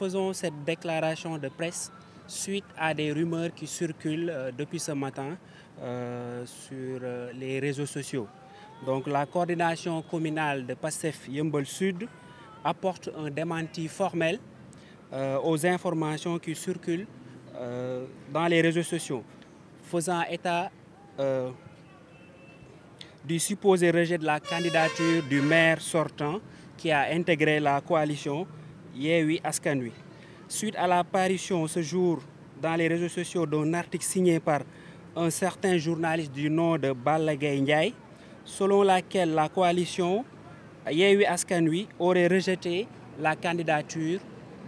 faisons cette déclaration de presse suite à des rumeurs qui circulent depuis ce matin sur les réseaux sociaux. Donc la coordination communale de PASTEF Yeumbeul Sud apporte un démenti formel aux informations qui circulent dans les réseaux sociaux, faisant état du supposé rejet de la candidature du maire sortant qui a intégré la coalition Yewwi Askan Wi. Suite à l'apparition ce jour dans les réseaux sociaux d'un article signé par un certain journaliste du nom de Balla Gaye Ndiaye, selon laquelle la coalition Yewwi Askan Wi aurait rejeté la candidature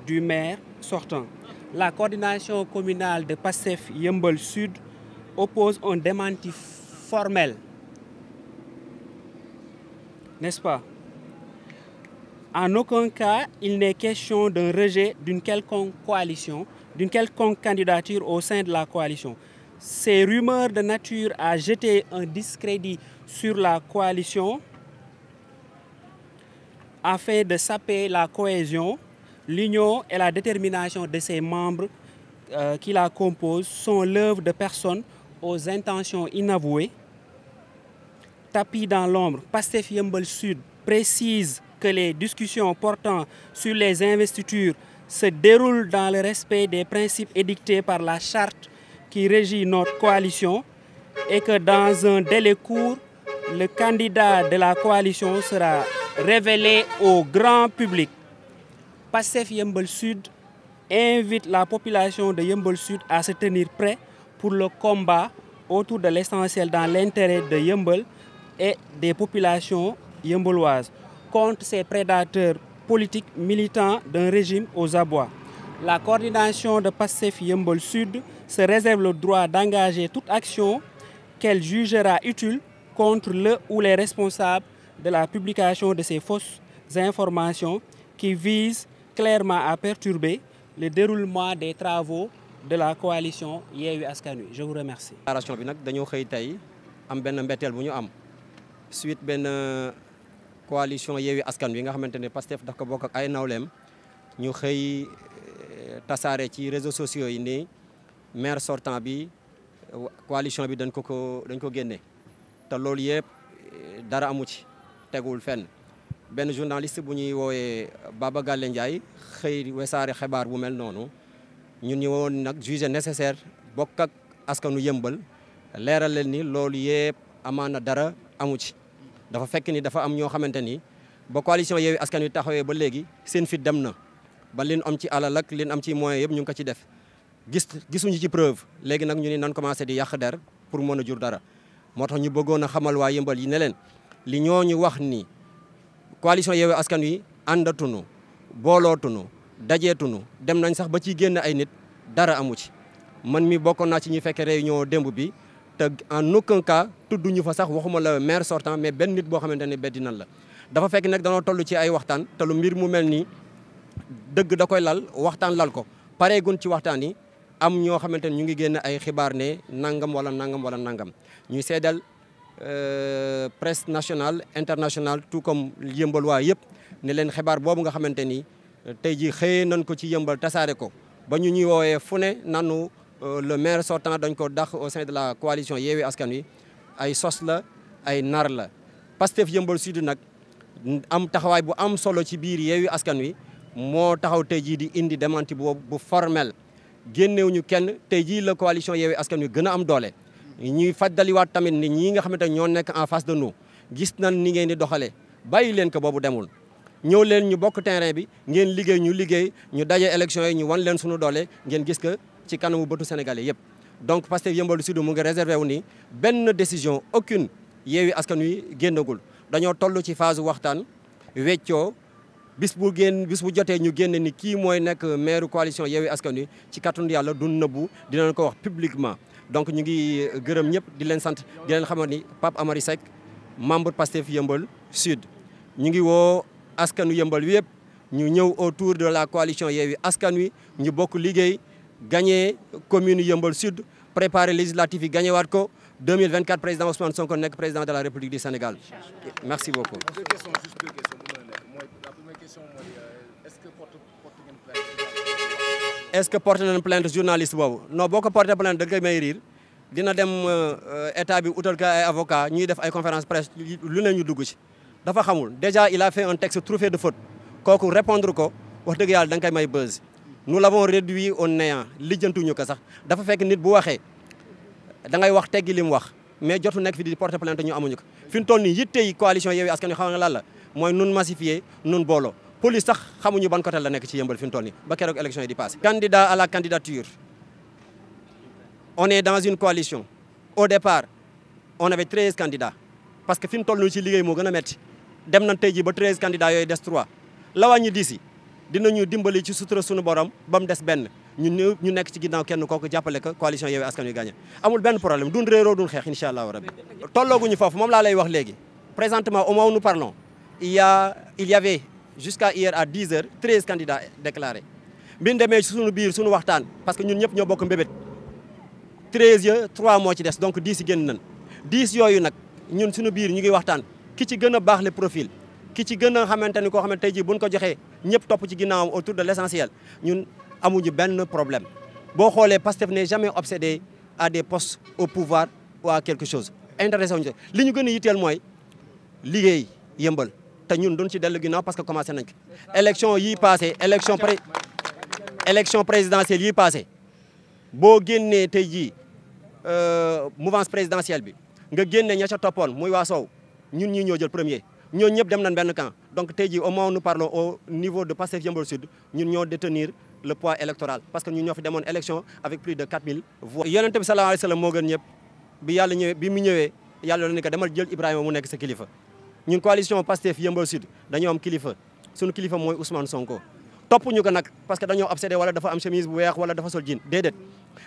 du maire sortant. La coordination communale de PASTEF Yeumbeul Sud oppose un démenti formel, n'est-ce pas? En aucun cas, il n'est question d'un rejet d'une quelconque coalition, d'une quelconque candidature au sein de la coalition. Ces rumeurs de nature à jeter un discrédit sur la coalition afin de saper la cohésion, l'union et la détermination de ses membres qui la composent sont l'œuvre de personnes aux intentions inavouées. Tapis dans l'ombre, PASTEF Yeumbeul Sud précise que les discussions portant sur les investitures se déroulent dans le respect des principes édictés par la charte qui régit notre coalition et que dans un délai court, le candidat de la coalition sera révélé au grand public. PASTEF Yeumbeul Sud invite la population de Yeumbeul Sud à se tenir prêt pour le combat autour de l'essentiel dans l'intérêt de Yeumbeul et des populations yeumbeulloises contre ces prédateurs politiques militants d'un régime aux abois. La coordination de PASTEF Yeumbeul Sud se réserve le droit d'engager toute action qu'elle jugera utile contre le ou les responsables de la publication de ces fausses informations qui visent clairement à perturber le déroulement des travaux de la coalition Yewwi Askan Wi. Je vous remercie. Déclaration bi nag dañoo xëy tey am benn mbetteel bu ñu am suite benn coalition Yewwi Askan Wi nga xamante ne PASTEF daf ko bokk ak ay nawleem ñu xëy tasaare ci réseaux sociaux yi ni maire sortant bi coalition bi dañ ko génne te loolu yëpp dara amu ci tegul fenn. benn journaliste bu ñuy woowee Baba Galle Ndiaye xëy wesaare xibaar bu mel noonu ñun ñu woon nag jugé nécessaire bokk ak askanu Yeumbeul leeral leen ni loolu yëpp amaana dara amu ci. dafa fekk ni dafa am ñoo xamante ni ba coalition Yewwi Askan Wi taxawee ba léegi seen fit dem na ba leen am ci alal ak leen am ci moyens yëpp ñu ngi ko ci def gisuñu ci preuve léegi nag ñu ni nan commencé di yàq der pour mën a jur dara moo tax ñu bëggoon a xamal waa Yeumbeul yi ne leen li ñooñu wax ni coalition Yewwi Askan Wi àndatunu boolootunu dajeetunu dem nañ sax ba ci génn ay nit dara amu ci man mi bokkoon naa ci ñi fekkee réunion démb bi te en aucun cas tudduñu fa sax waxuma la maire sortant mais benn nit boo xamante ne beddi nan la dafa fekk nag danoo toll ci ay waxtaan te lu mbir mu mel nii dëgg da koy lal waxtaan lal ko pareegun ci waxtaan yi am ñoo xamante ne ñu ngi génn ay xibaar ne nangam wala nangam wala nangam ñuy seedal presse nationale internationale tout comme Yeumbeul waa yëpp ne leen xibaar boobu nga xamante ni tey jii xëyee nañ ko ci Yeumbeul tasaare ko ba ñu ñuy woowee fu ne nanu le maire sortant dañ ko dàq au sein de la coalition Yewwi Askan Wi ay sos la ay nar la PASTEF Yeumbeul Sud nag am taxawaay bu am solo ci biir Yewwi Askan Wi moo taxaw tey jii di indi démenti boobu bu formel génnewuñu kenn tey jii la coalition Yewwi Askan Wi gën a am doole ñuy fàttaliwaat tamit ni ñi nga xamante ñoo nekk en face de nous gis nañ ni ngeen di doxalee bàyyi leen ko boobu demul ñëw leen ñu bokk terrain bi ngeen liggéey ñu daje élection yi ñu wan leen suñu doole ngeen gis que ci kanamu bëtu sénégalais yëpp donc PASTEF Yeumbeul Sud mu ngi réservé wu ni benn décision aucune Yewwi Askan Wi génnagul dañoo toll ci phase waxtaan weccoo bis bu jotee ñu génne ni kii mooy nekk maire coalition Yewwi Askan Wi ci kàttanu yàlla du nëbbu dinañ ko wax publiquement donc ñu ngi gërëm ñëpp di leen sant di leen xamal ni Pape Amary Seck membre PASTEF Yeumbeul Sud ñu ngi woo askanu Yeumbeul wi yëpp ñu ñëw autour de la coalition Yewwi Askan Wi ñu bokk liggéey gagné commune Yeumbeul Sud préparé législative yi gagné waat ko 2024 président Ousmane Sonko nekk président de la République du Sénégal merci beaucoup. Deux questions. La première question, est-ce que porte ngeen plainte est-ce que porté nañ plainte journaliste boobu non boo ko porté plainte da koy may riir dina dem état bi utal ka ay avocat ñuy def ay conférence presse lu ne ñu dugg ci dafa xamul déjà il a fait un texte truffé de fautes kooku répondre ko wax dëgg yàlla da nga koy may buzz nous l'avons réduit au néant lijjantuñu ko sax dafa fekk nit bu waxee da ngay wax teggi li mu wax mais jotu nekk fi di porter plainte ñu amuñu ko fi mu toll nii yitte yi coalition Yewwi Askan Wi xam nga lan la mooy nun massifier nun booloo police sax xamuñu ban côté la nekk ci yëmbal fi mu toll nii ba keroog élection yi di passé candidat à la candidature on est dans une coalition au départ on avait 13 candidats parce que fi mu toll nii ci liggéey moo gën a metti dem nañ tey jii ba 13 candidats yooyu des 3 la wàññi disi dinañu dimbali ci sutura suñu borom ba mu des benn ñu nekk ci ginnaaw kenn kooku jàppale ko coalition Yewwi Askan Wi gagné amul benn problème duñ réeroo duñ xeex incha allahu rabbi tollooguñu foofu moom laa lay wax léegi présentement au moment où nous parlons il y avait jusqu'à hier à 10 heures 13 candidats déclarés bi ñu demee ci suñu biir suñu waxtaan parce que ñun ñëpp ñoo bokk mbébét 13 ya 3 moo ci des donc 10 yi génn nañ 10 yooyu nag ñun suñu biir ñu ngi waxtaan ki ci gën a baax le profil ki ci gën a xamante ni koo xamante tey jii buñ ko joxee ñëpp topp ci ginnaawam autour de l'essentiel ñun amuñu benn problème boo xoolee Pastef n'est jamais obsédé à des postes au pouvoir ou à quelque chose intéressé wuñu li ñu gën a yitteel mooy liggéey yëmbal te ñun duñ ci dellu ginnaaw parce que commencé nañ ko élection yi passé élection présidentielle yi passé boo génnee tey jii mouvance présidentielle bi nga génne ña ca toppoon muy waa Sow ñun ñii ñoo jël premier ñooñu ñëpp dem nañ benn camp donc tey jii au moment où nous parlons au niveau de Pastef Yeumbeul Sud ñun ñoo détenir le poids électoral parce que ñun ñoo fi demoon élection avec plus de 4000 voix. Yonent bi sallallahu alayhi wa sallam moo gën ñëpp bi yàlla ñëwee bi mu ñëwee yàlla la ni ko demal jël Ibrahima mu nekk sa kilifa ñun coalition Pastef Yeumbeul Sud dañoo am kilifa suñu kilifa mooy Ousmane Sonko. topp ñu ko nag parce que dañoo obsédé wala dafa am chemise bu weex wala dafa sol jean déedéet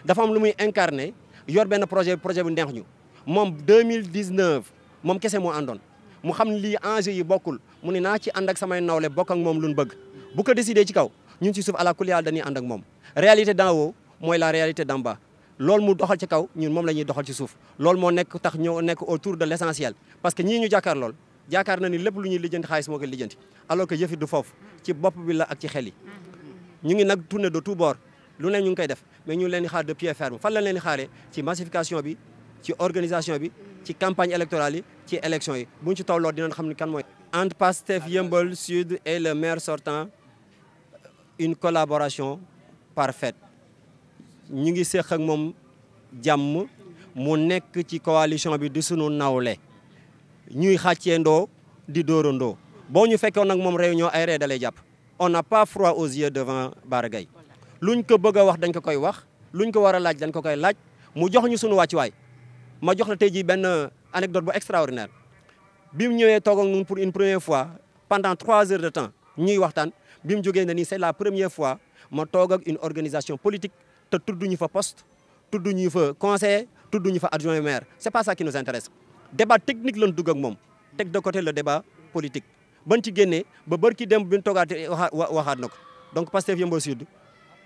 dafa am lu muy incarné yor benn projet bu neex ñu moom 2019 moom kese moo àndoon. mu xam ne lii enjeu yi bokkul mu ne naa ci ànd ak samay nawle bokk ak moom lu ñu bëgg bu ko décidé ci kaw ñun ci suuf à la kulli dañuy ànd ak moom réalité d'en haut mooy la réalité d'en bas loolu mu doxal ci kaw ñun moom la ñuy doxal ci suuf loolu moo nekk tax ñoo nekk autour de l'essentiel parce que ñii ñu jàkkaar lool jaakaar na ni lépp lu ñuy lijjanti xaalis moo koy lijjanti alors que yëfi du foofu ci bopp bi la ak ci xel yi ñu ngi nag tourner de tout bord lu ne ñu ngi koy def mais ñu leen di xaar de pied ferme fan la leen di xaaree ci massification bi ci organisation bi ci campagne électorale yi ci élection yi buñ ci tolloo dinañ xam ni kan mooy. entre Pastef Yeumbeul Sud et le maire sortant une collaboration parfaite ñu ngi séq ak moom jàmm mu nekk ci coalition bi di sunu nawle ñuy xàcceendoo di dóorandoo boo ñu fekkoon nag moom réunion ay ree dalay jàpp on n'a pas froid aux yeux devant Bara Gaye luñ ko bëgg a wax dañ ko koy wax luñ ko war a laaj dañ ko koy laaj mu jox ñu sunu wàccuwaay. ma jox la tey jii benn anecdote bu extraordinaire bi mu ñëwee toog ak ñun pour une première fois pendant 3 heures de temps ñuy waxtaan bi mu jógee ne nii c'est la première fois ma toog ak une organisation politique te tudduñu fa poste tudduñu fa conseiller tudduñu fa adjoint maire c'est pas ça qui nous intéresse débat technique lañ dugg ak moom teg de côté le débat politique ban ci génnee ba bërki dem bi ñu toogaatee waxaat na ko donc Pastef Yeumbeul Sud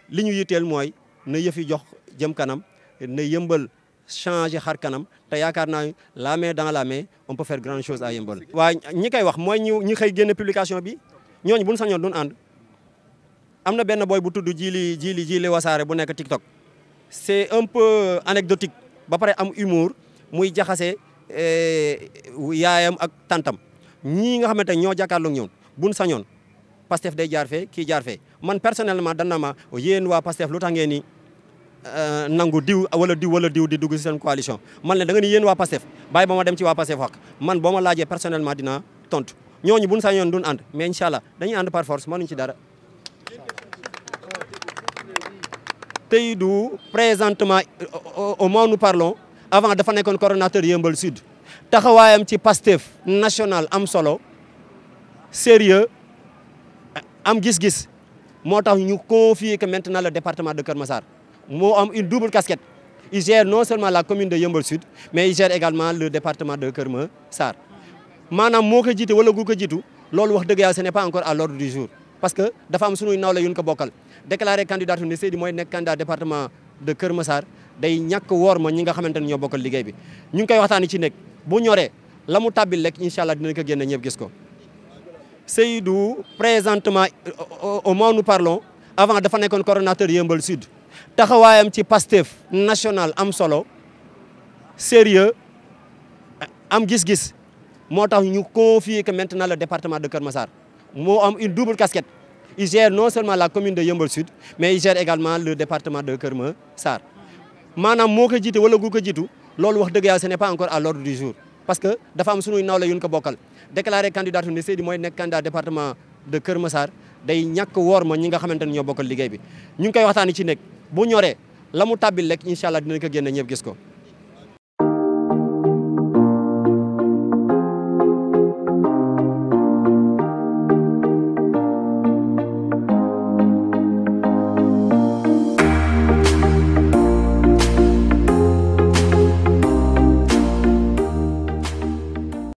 li ñu yitteel mooy na yëf yi jox jëm kanam na yëmbal changer xar kanam te yaakaar naa la main dans la main on peut faire grande chose à Yeumbeul. waaye ñi koy wax mooy ñi xëy génne publication bi ñooñu buñ sañoon duñ ànd am na benn boy bu tudd jili wasaare bu nekk TikTok c'est un peu anecdotique ba pare am humour muy jaxase yaayam ak tantam ñii nga xamante ñoo jàkkaarloog ñoom buñ sañoon Pastef day jaar fee kii jaar fee man personnellement dan na ma yéen waa Pastef lu tax ngeen ni nangu diw wala diw di dugg ci seen coalition man leen da nga ni yéen waa Pastef bàyyi ba ma dem ci waa Pastef wax man boo ma laajee personnellement dinaa tontu ñooñu buñ sañoon duñ ànd mais incha allah dañuy ànd par force mënuñ ci dara. Teydou présentement au moment où nous parlons avant dafa nekkoon coordonnateur Yeumbeul Sud taxawaayam ci Pastef national am solo sérieux am gis-gis moo tax ñu confier que maintenant le département de Keur Massar moo am une double casquette il gère non seulement la commune de Yeumbeul Sud mais il gère également le département de Keur Massar maanaam moo ko jiite wala gu ko jiitu loolu wax dëgg yàlla ce n'est pas encore à l'ordre du jour parce que dafa am sunuy nawle yu ñu ko bokkal déclaré candidature ne Seydi mooy nekk candidat département de Keur Massar day ñàkk woor ma ñi nga xamante ne ñoo bokkal liggéey bi ñu ngi koy waxtaani ci nekk bu ñoree la mu tàbbil rek incha allah dinañ ko génne ñëpp gis ko Seydou présentement au moment où nous parlons avant dafa nekkoon coordonnateur Yeumbeul Sud taxawaayam ci Pastef national am solo sérieux am gis-gis moo tax ñu confier que maintenant le département de Keur Massar moo am une double casquette. Il gère non seulement la commune de Yeumbeul Sud mais il gère également le département de Keur Massar maanaam moo ko jiite wala gu ko jiitu loolu wax dëgg yàlla ce n'est pas encore à l'ordre du jour parce que dafa am sunuy nawle yu ñu ko bokkal déclaré candidature ne Seydi mooy nekk candidat département de Keur Massar day ñàkk woor ma ñi nga xamante ne ñoo bokkal liggéey bi ñu ngi koy waxtaani ci nekk bu ñoree la mu tàbbil rek incha allah dinañ ko génne ñëpp gis ko.